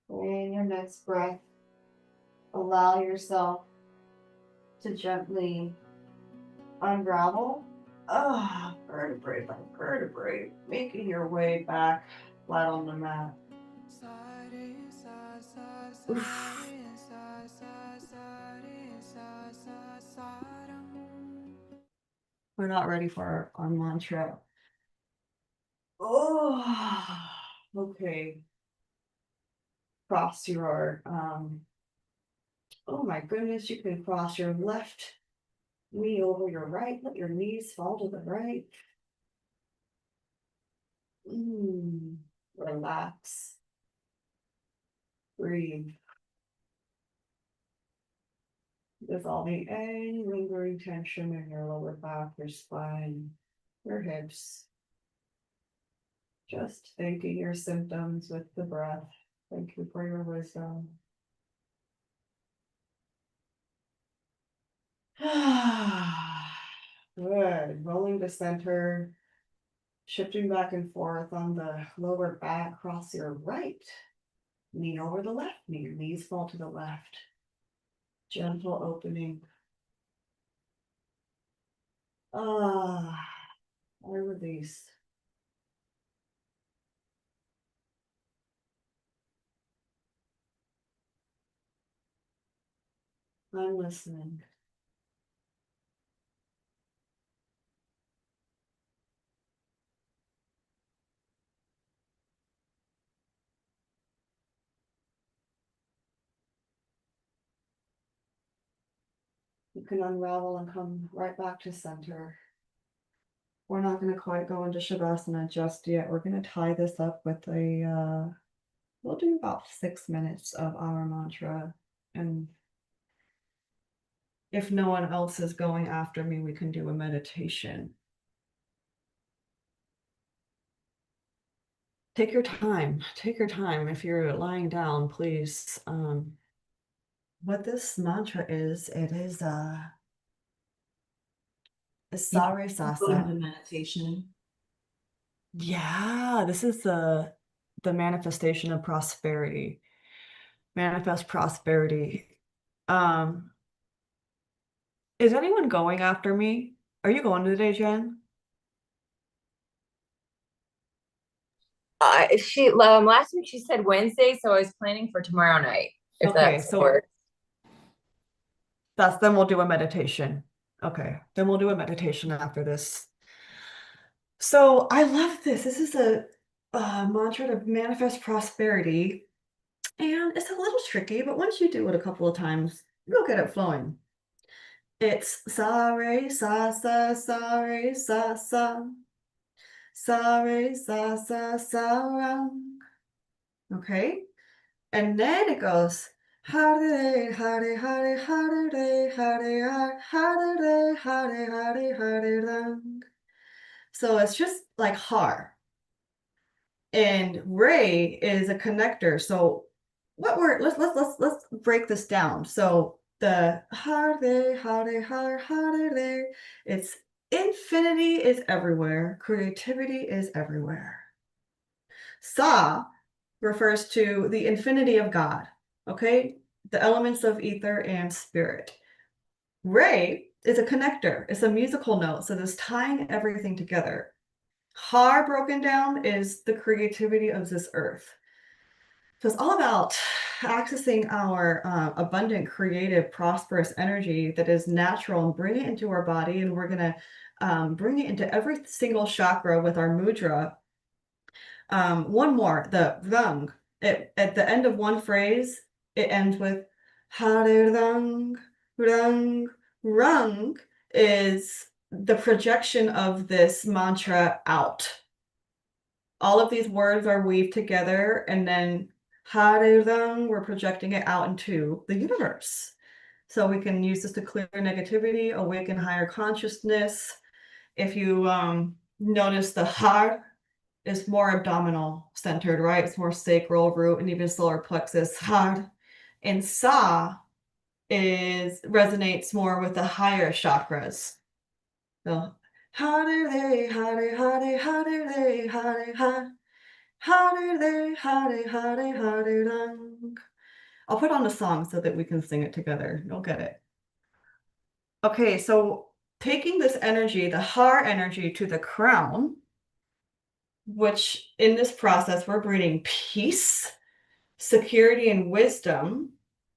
Speaker 2: In your next breath, allow yourself to gently unravel. Vertebrae by vertebrae, making your way back flat on the mat. Oof. We're not ready for our mantra. Oh, okay. Cross your, oh my goodness, you can cross your left knee over your right. Let your knees fall to the right. Relax. Breathe. Dissolving any lingering tension in your lower back, your spine, your hips. Just thanking your symptoms with the breath. Thank you for your wisdom. Good. Rolling to center, shifting back and forth on the lower back, cross your right knee over the left knee. Your knees fall to the left. Gentle opening. I release. I'm listening. You can unravel and come right back to center. We're not going to quite go into Shavasana just yet. We're going to tie this up with we'll do about 6 minutes of our mantra. And if no one else is going after me, we can do a meditation. take your time. Take your time. If you're lying down, please. What this mantra is, it is
Speaker 1: You
Speaker 2: Sare
Speaker 1: can go into
Speaker 2: Sasa.
Speaker 1: meditation.
Speaker 2: Yeah, this is the manifestation of prosperity. Manifest prosperity. Um, is anyone going after me? Are you going today, Jen?
Speaker 3: She last week she said Wednesday, so I was planning for tomorrow night, if
Speaker 2: Okay,
Speaker 3: that's
Speaker 2: so
Speaker 3: works.
Speaker 2: then we'll do a meditation. Okay, then we'll do a meditation after this. So I love this. This is a mantra to manifest prosperity. And it's a little tricky, but once you do it a couple of times, you'll get it flowing. It's sa re sa sa sa re sa sa sa re sa sa sa ra. Okay, and then it goes hare hare hare hare hare hare hare hare hare rang. So it's just like har. And Ray is a connector. So what word? Let's break this down. So the hare hare hare hare, it's infinity is everywhere. Creativity is everywhere. Sa refers to the infinity of God. Okay, the elements of ether and spirit. Ray is a connector. It's a musical note. So this tying everything together. Har broken down is the creativity of this earth. So it's all about accessing our abundant, creative, prosperous energy that is natural and bring it into our body. And we're going to bring it into every single chakra with our mudra. One more, the rung. At the end of one phrase, it ends with hare rung, rung, rung is the projection of this mantra out. All of these words are weaved together, and then Harurang, we're projecting it out into the universe. So we can use this to clear negativity, awaken higher consciousness. If you notice the Har is more abdominal centered, right? It's more sacral root and even solar plexus. Har. And Sa is resonates more with the higher chakras. So Hare Hare Hare Hare Hare Hare Hare. Hare hare hare hare rang. I'll put on a song so that we can sing it together. You'll get it. Okay, so taking this energy, the har energy, to the crown, which in this process we're bringing peace, security, and wisdom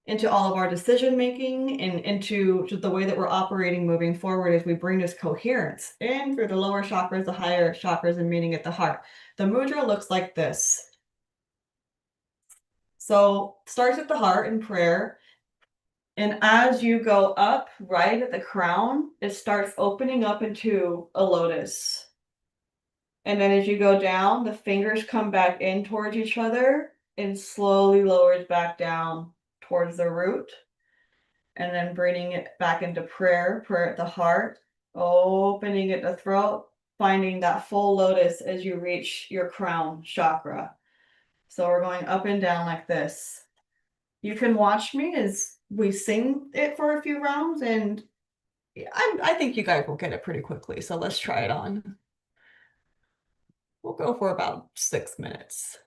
Speaker 2: into all of our decision making and into the way that we're operating moving forward as we bring this coherence in for the lower chakras, the higher chakras, and meaning at the heart. The mudra looks like this. So starts at the heart in prayer. And as you go up right at the crown, it starts opening up into a lotus. And then as you go down, the fingers come back in towards each other and slowly lowers back down towards the root. And then bringing it back into prayer, prayer at the heart, opening at the throat, finding that full lotus as you reach your crown chakra. So we're going up and down like this. You can watch me as we sing it for a few rounds, and I think you guys will get it pretty quickly. So let's try it on. We'll go for about 6 minutes.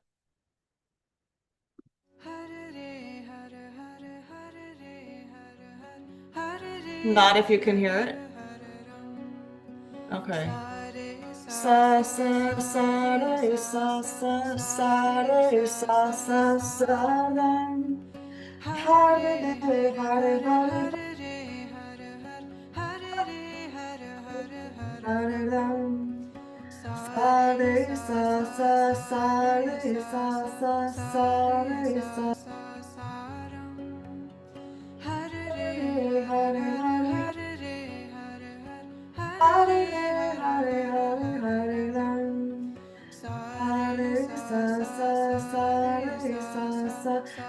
Speaker 2: Not if you can hear it. Okay. Sa sa sa re sa sa sa re sa sa sa ren. Hare hare hare hare hare ren. Sa re sa sa sa re sa sa sa re sa. Hare hare hare hare hare hare hare ren. Hare sa sa sa re sa sa sa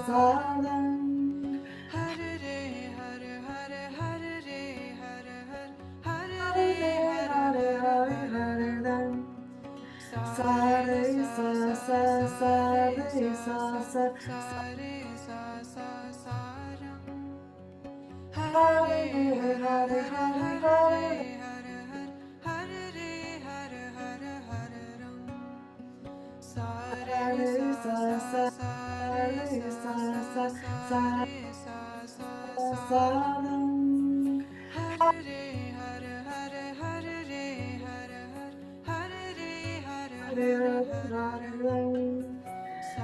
Speaker 2: sa ren. Hare hare hare hare ren. sa re sa sa Hare Hare Hare Hare Hare sa sa re sa sa sa sa Hare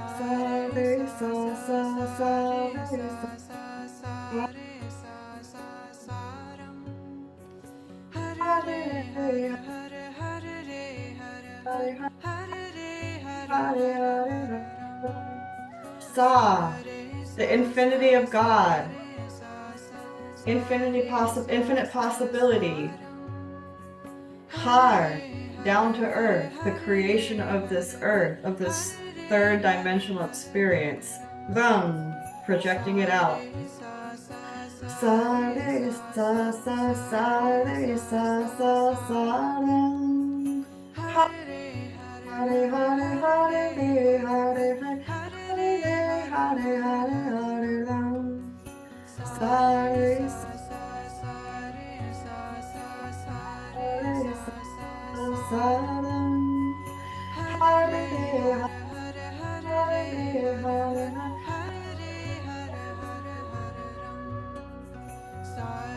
Speaker 2: sa re sa sa sa re sa Hare Hare Hare Hare Sa, the infinity of God, infinite possibility. Har, down to earth, the creation of this earth, of this third dimensional experience. Ram, projecting it out. Sa re sa sa sa re sa sa sa ram. Hare Hare Hare Hare Hare Hare Hare Ram. Sa re sa re sa sa ram. Hare Hare Hare Hare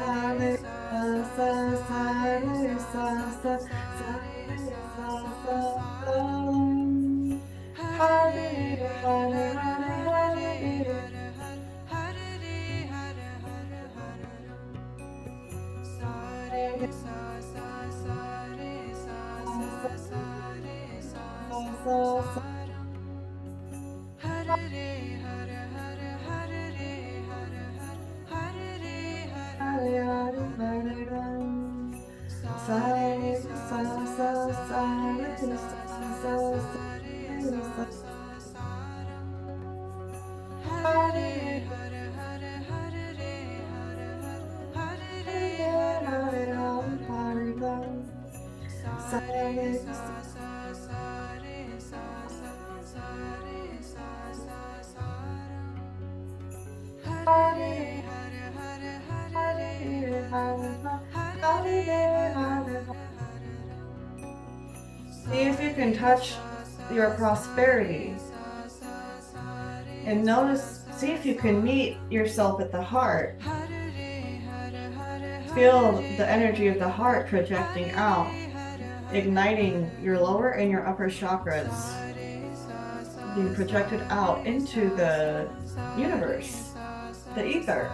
Speaker 2: Hare sa sa re sa sa sa re sa sa ram. Hare Hare Hare Hare sa sa Hare Hare Hare Ram. Sa re sa sa sa re sa sa sa re sa Hare Hare Hare Ram. Sa re Hare Hare Hare. See if you can touch your prosperity and notice, see if you can meet yourself at the heart. Feel the energy of the heart projecting out, igniting your lower and your upper chakras, being projected out into the universe, the ether.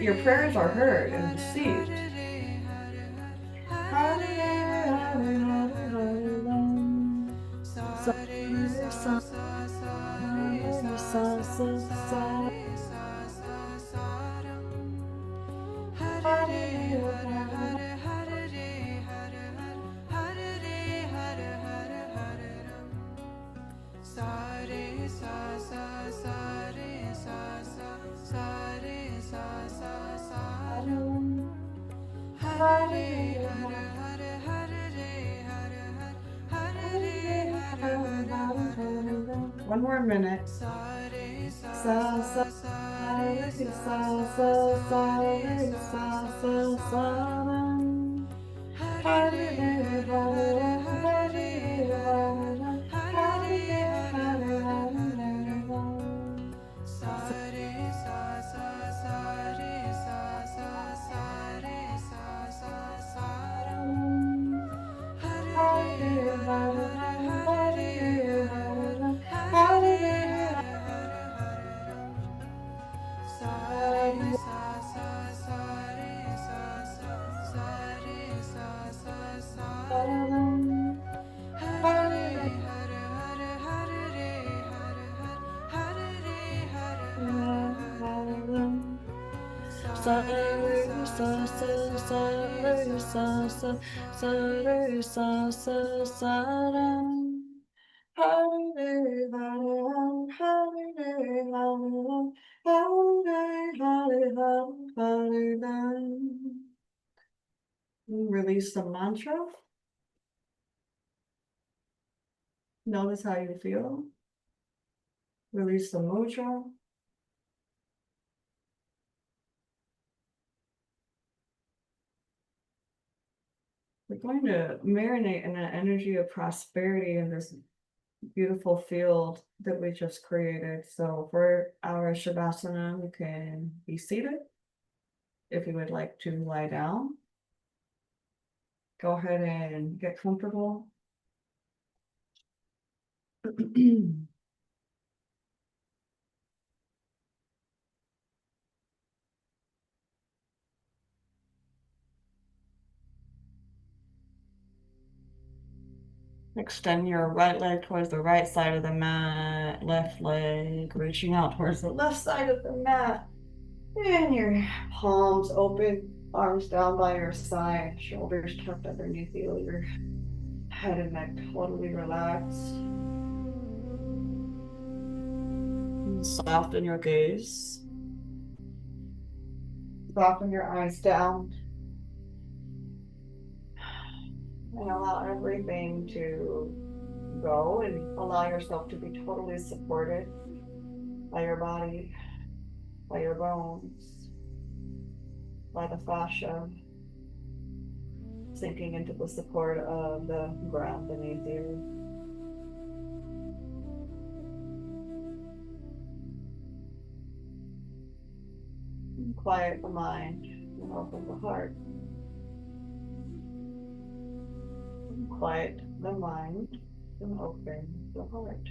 Speaker 2: Your prayers are heard and received. Hare Hare Hare Ram. Sa re sa re sa sa sa. Hare Hare One more minute. Sa sa sa re sa sa sa re sa sa sa ram. Hare Hare Hare Hare Hare Hare Ram. Sa re sa sa sa re sa sa sa re sa sa sa ram. Hare Hare Hare Hare Sa re sa sa sa re sa sa sa re sa sa sa ram. Hare Hare Hare Hare Hare Hare Hare Ram. Release the mantra. Notice how you feel. Release the mudra. We're going to marinate in an energy of prosperity in this beautiful field that we just created. So for our Shavasana, you can be seated. If you would like to lie down, go ahead and get comfortable. Extend your right leg towards the right side of the mat, left leg reaching out towards the left side of the mat. And your palms open, arms down by your side, shoulders tucked underneath you, your head and neck totally relaxed. And soften your gaze. Soften your eyes down. And allow everything to go and allow yourself to be totally supported by your body, by your bones, by the fascia, sinking into the support of the ground beneath you. And quiet the mind and open the heart. And quiet the mind and open the heart.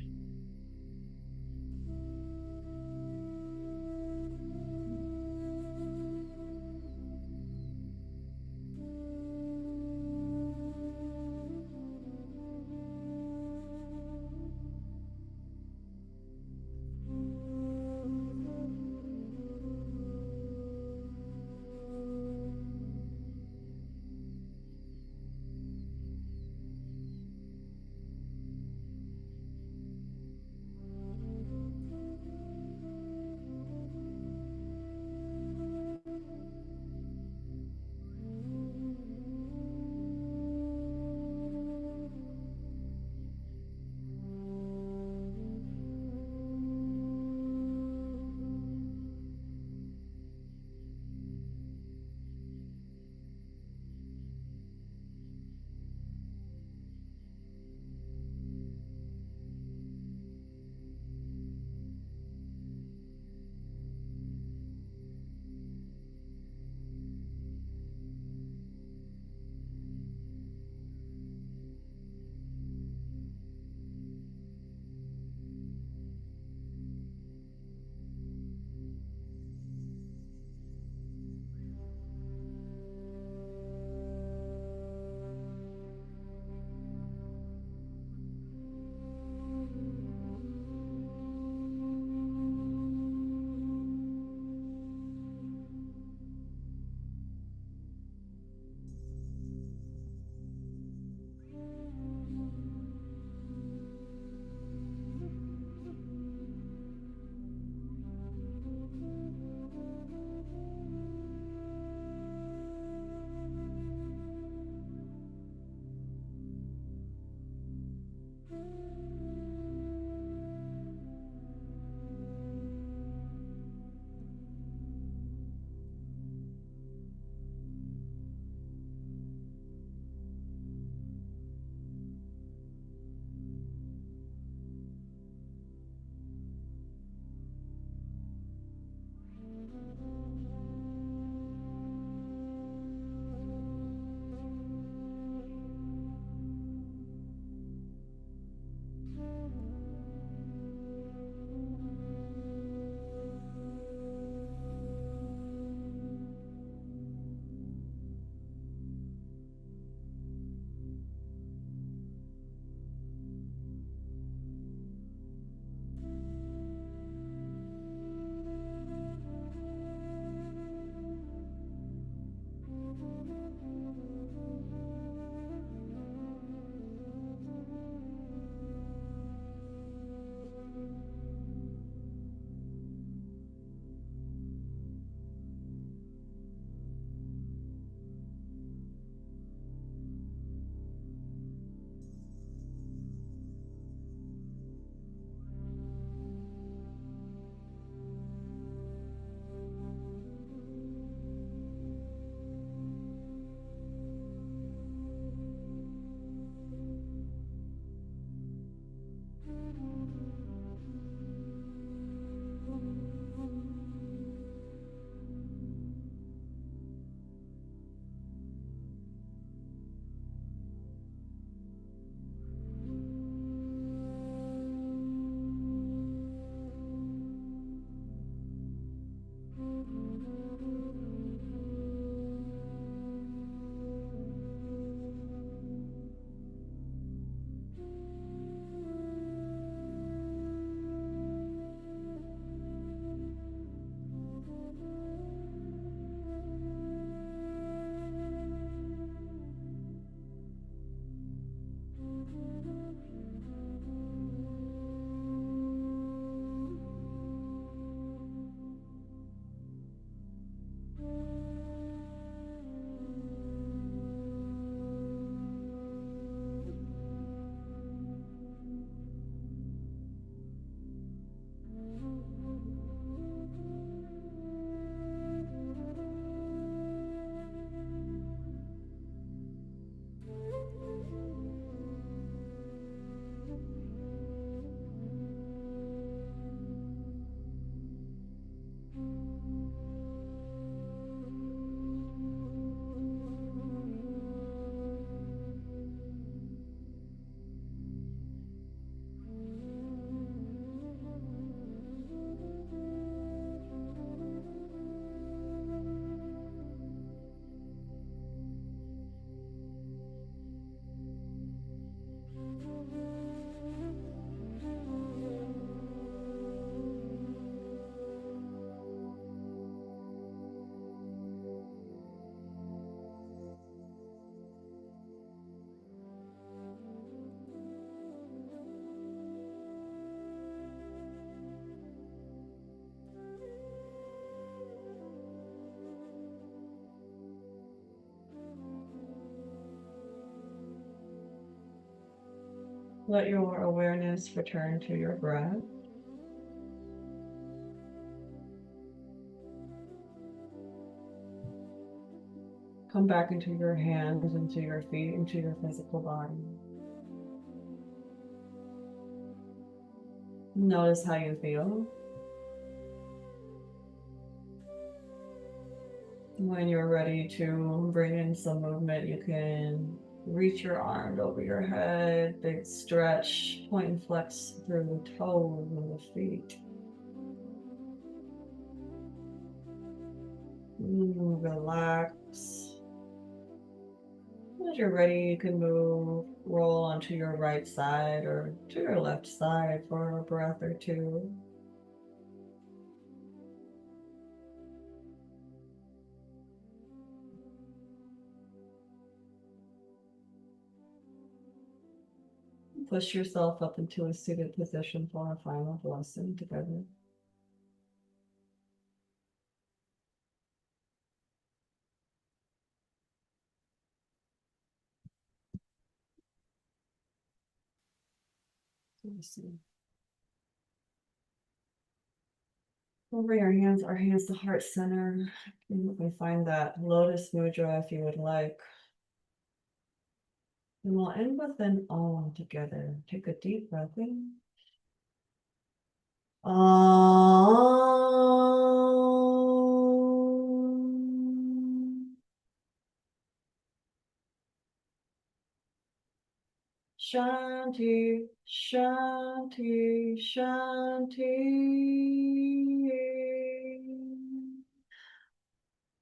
Speaker 2: Let your awareness return to your breath. Come back into your hands, into your feet, into your physical body. Notice how you feel. When you're ready to bring in some movement, you can reach your arm over your head, big stretch, point and flex through the toes and the feet. Relax. As you're ready, you can roll onto your right side or to your left side for a breath or two. Push yourself up into a seated position for a final blessing together. Let's see. Over your hands, our hands to heart center. You can find that lotus mudra if you would like. And we'll end with an Om together. Take a deep breath in. Om. Shanti, Shanti, Shanti.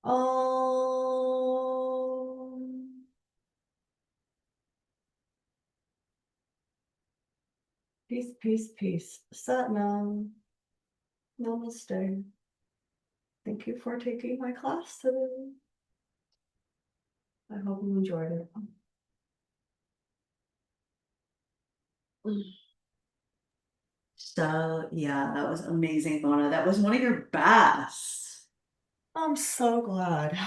Speaker 2: Om. Peace, peace, peace. Sat Nam. Namaste. Thank you for taking my class today. I hope you enjoyed it.
Speaker 1: So yeah, that was amazing, Mona. That was one of your best.
Speaker 2: I'm so glad.